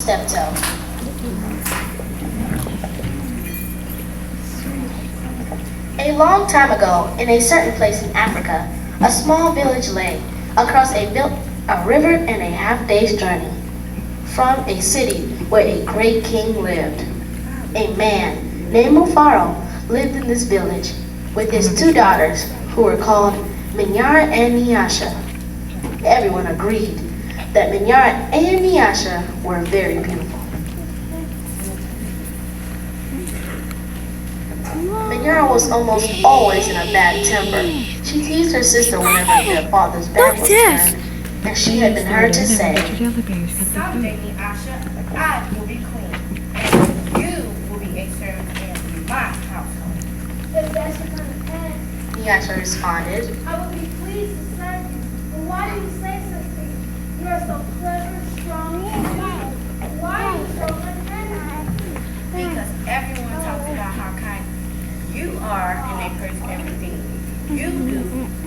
steptoe. A long time ago, in a certain place in Africa, a small village lay across a river and a half-day's journey from a city where a great king lived. A man named Mufaro lived in this village with his two daughters who were called Minyara and Nyasha. Everyone agreed that Minyara and Nyasha were very beautiful. Minyara was almost always in a bad temper. She teased her sister whenever their father's back was turned, and she had been heard to say, "Someday, Nyasha, I will be queen, and you will be a servant in my household." If that's your kind of plan, Nyasha responded, I would be pleased to serve you. But why do you say such things? You are so clever, strong, and beautiful. Why are you so unhappy? Because everyone talks about how kind you are and they praise everything you do.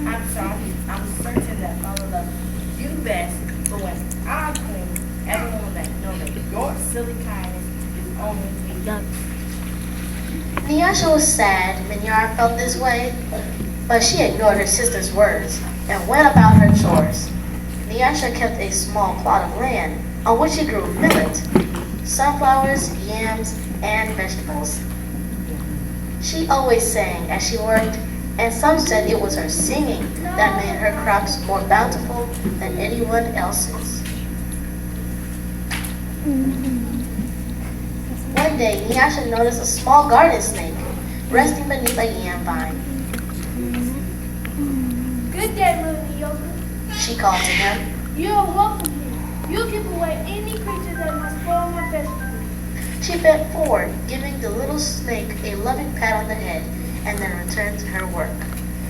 I'm sorry, I'm certain that Father loves you best, but when I'm queen, everyone will know that your silly kindness is only me. Nyasha was sad Minyara felt this way, but she ignored her sister's words and went about her chores. Nyasha kept a small plot of land on which she grew millet, sunflowers, yams, and vegetables. She always sang as she worked, and some said it was her singing that made her crops more bountiful than anyone else's. One day, Nyasha noticed a small garden snake resting beneath a yam vine. Good day, little Yoga. She called to him. You are welcome here. You keep away any creature that must spoil my vegetables. She bent forward, giving the little snake a loving pat on the head, and then returned to her work.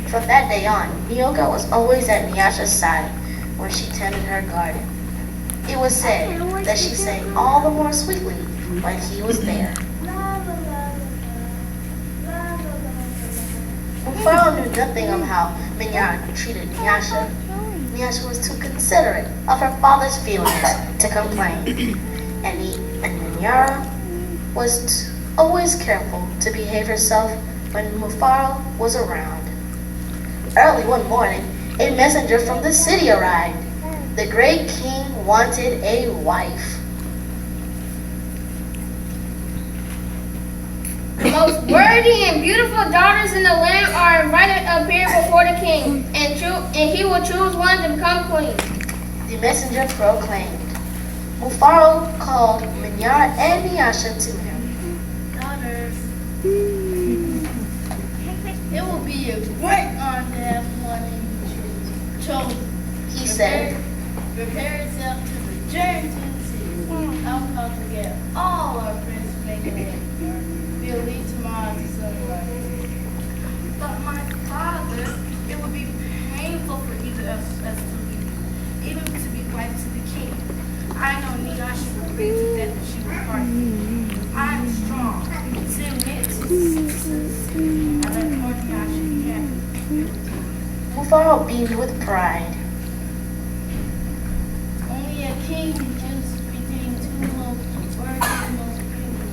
From that day on, Nyoka was always at Nyasha's side when she tended her garden. It was said that she sang all the more sweetly when he was there. La la la la la la la la. Mufaro knew nothing of how Minyara treated Nyasha. Nyasha was too considerate of her father's feelings to complain, and Minyara was always careful to behave herself when Mufaro was around. Early one morning, a messenger from the city arrived. The great king wanted a wife. The most worthy and beautiful daughters in the land are invited up here before the king, and he will choose one to become queen. The messenger proclaimed. Mufaro called Minyara and Nyasha to him. Daughters, it will be a great honor to have one in you chosen. He said, Prepare yourself to return to the city. I'm about to get all our friends to make it. We'll leave tomorrow to sunrise. But my father, it would be painful for either of us to leave, even to be wife to the king. I know Nyasha would agree to that if she was part of me. I'm strong. Submit to success. I let poor Nyasha be happy. Mufaro beamed with pride. Only a king can choose between two most worthy and most beautiful.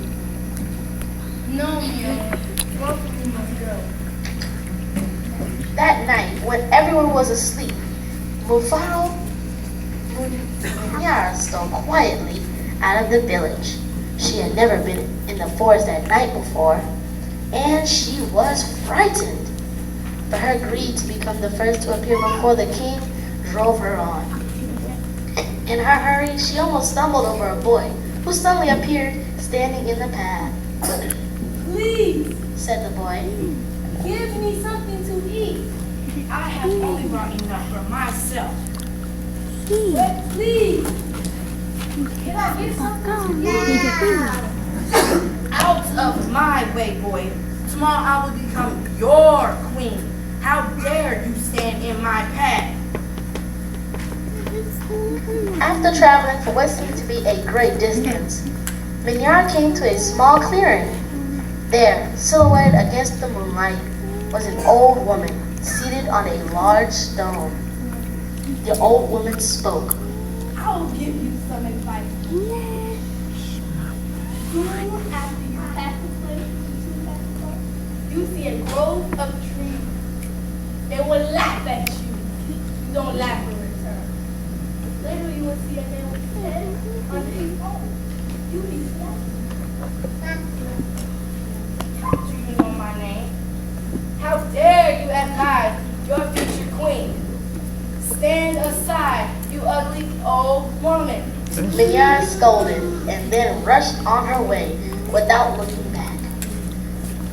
No, Mio, both of you must go. That night, when everyone was asleep, Mufaro Minyara stole quietly out of the village. She had never been in the forest at night before, and she was frightened. But her greed to become the first to appear before the king drove her on. In her hurry, she almost stumbled over a boy who suddenly appeared standing in the path. Please, Said the boy. give me something to eat. I have only brought enough for myself. But please, can I get something to eat? Out of my way, boy. Tomorrow I will become your queen. How dare you stand in my path? After traveling for what seemed to be a great distance, Minyara came to a small clearing. There, silhouetted against the moonlight, was an old woman seated on a large stone. The old woman spoke. I will give you some advice. see a grove of trees. They will laugh at you. You don't laugh in return. Later you will see a man with his head under his arm. You will be laughing. How do you know my name? How dare you advise your future queen? Stand aside, you ugly old woman. Minyara scolded and then rushed on her way without looking back.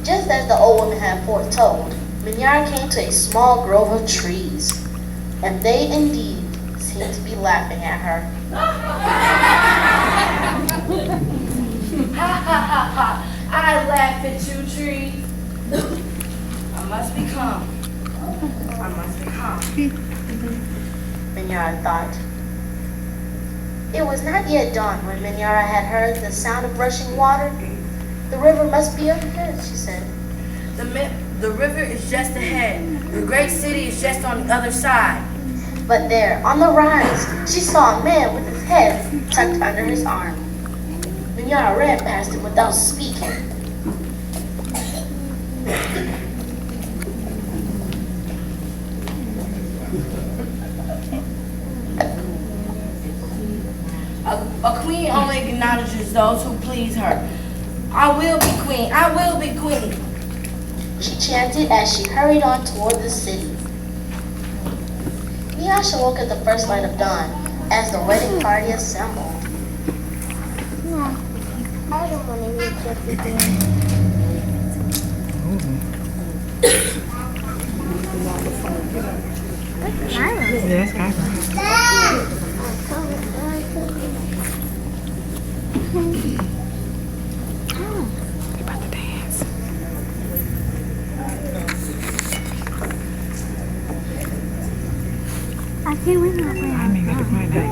Just as the old woman had foretold, Minyara came to a small grove of trees, and they indeed seemed to be laughing at her. Ha ha ha ha! I laugh at you, trees. I must be calm. I must be calm. Minyara thought. It was not yet dawn when Minyara had heard the sound of rushing water. The river must be up ahead, she said. The river is just ahead. The great city is just on the other side. But there, on the rise, she saw a man with his head tucked under his arm. Minyara ran past him without speaking. A queen only acknowledges those who please her. I will be queen. I will be queen. She chanted as she hurried on toward the city. Nyasha woke at the first light of dawn as the wedding party assembled. I don't want to eat everything. Yes, Kyra. You about to dance? I can't wait now. I mean, got to find out.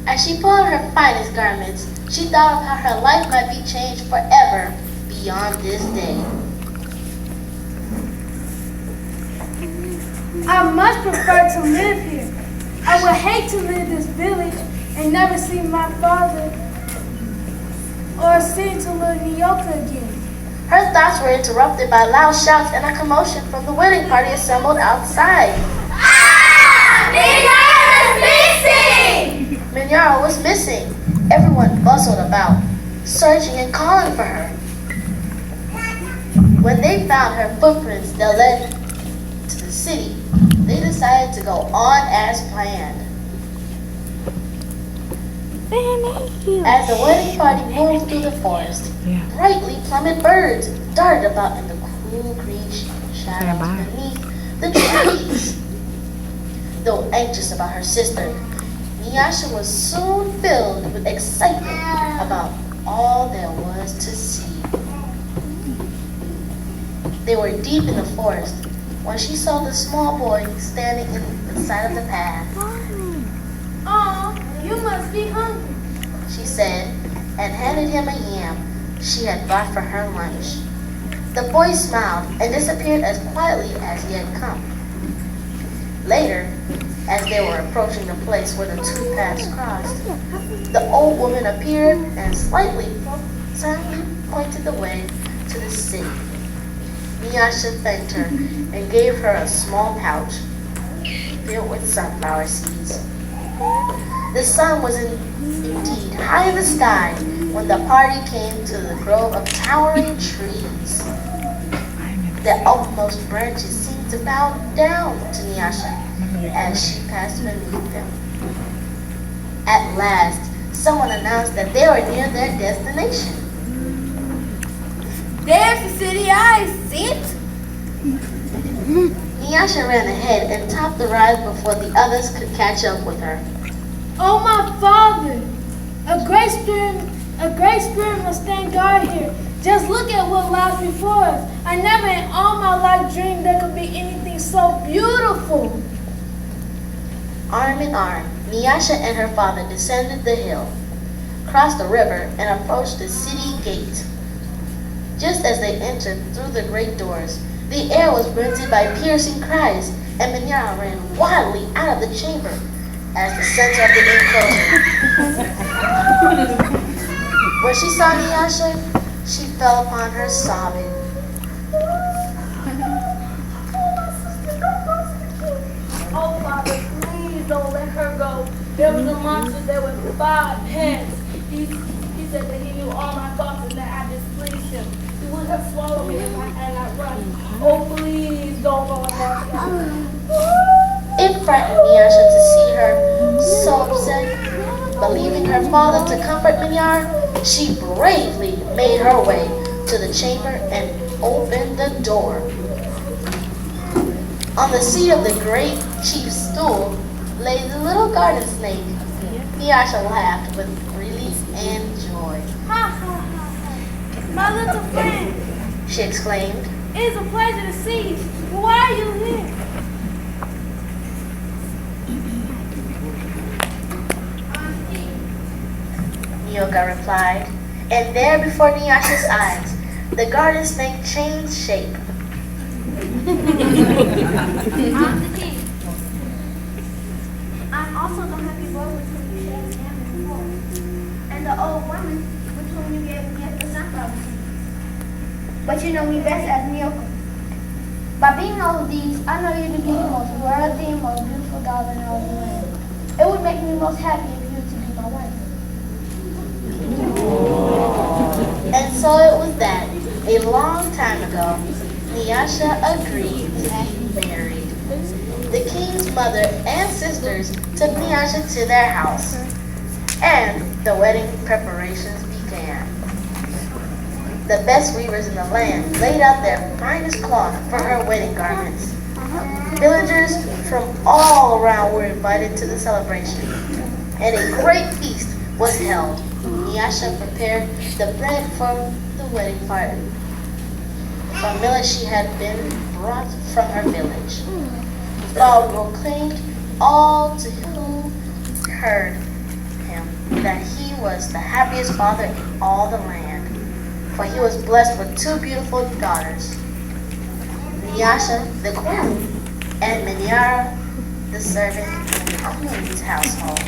As she put on her finest garments, she thought of how her life might be changed forever beyond this day. I much prefer to live here. I would hate to leave this village and never see my father or see to little Nyoka again. Her thoughts were interrupted by loud shouts and a commotion from the wedding party assembled outside. Minyara was missing. Everyone bustled about, searching and calling for her. When they found her footprints that led to the city, they decided to go on as planned. As the wedding party moved through the forest, brightly plumaged birds darted about in the cool green shadows beneath the trees. Though anxious about her sister, Nyasha was soon filled with excitement about all there was to see. They were deep in the forest when she saw the small boy standing in the side of the path. Oh, you must be hungry. She said, and handed him a yam she had brought for her lunch. The boy smiled and disappeared as quietly as he had come. Later, As they were approaching the place where the two paths crossed, the old woman appeared and slightly pointed the way to the city. Nyasha thanked her and gave her a small pouch filled with sunflower seeds. The sun was indeed high in the sky when the party came to the grove of towering trees. The utmost branches seemed to bow down to Nyasha as she passed beneath them. At last, someone announced that they were near their destination. There's the city, I see it. Nyasha ran ahead and topped the rise before the others could catch up with her. Oh, my father! A great spirit must stand guard here. Just look at what lies before us. I never in all my life dreamed there could be anything so beautiful. Arm in arm, Nyasha and her father descended the hill, crossed the river, and approached the city gate. Just as they entered through the great doors, the air was rented by piercing cries, and Minyara ran wildly out of the chamber as the center of the enclosure. When she saw Nyasha, she fell upon her sobbing. Oh, Father, please don't let her go. There was a monster there with 5 heads. He said that he knew all my thoughts and that I displeased him. He would have swallowed me if I had not run. Oh, please don't go in there. It frightened Nyasha to see her so upset. Believing her father to comfort Minyara, she bravely made her way to the chamber and opened the door. On the seat of the great chief's stool lay the little garden snake. Nyasha laughed with relief and joy. Ha, ha, ha, ha. My little friend, She exclaimed. it is a pleasure to see you. Why are you here? Nyoka replied, and there before Nyasha's eyes, the garden snake changed shape. I'm the king. I'm also the happy boy with whom you shared the yam before, and the old woman with whom you gave me the sunflower seeds. But you know me best as Miyoko. By being all of these, I know you to be the most worthy and most beautiful daughter in all the land. It would make me most happy if you were to be my wife. And so it was that, a long time ago, Nyasha agreed to be married. The king's mother and sisters took Nyasha to their house, and the wedding preparations began. The best weavers in the land laid out their finest cloth for her wedding garments. Villagers from all around were invited to the celebration, and a great feast was held. Nyasha prepared the bread for the wedding party. From millet she had been brought from her village. God proclaimed all to whom heard him that he was the happiest father in all the land, for he was blessed with 2 beautiful daughters, Nyasha the queen, and Minyara the servant in the queen's household.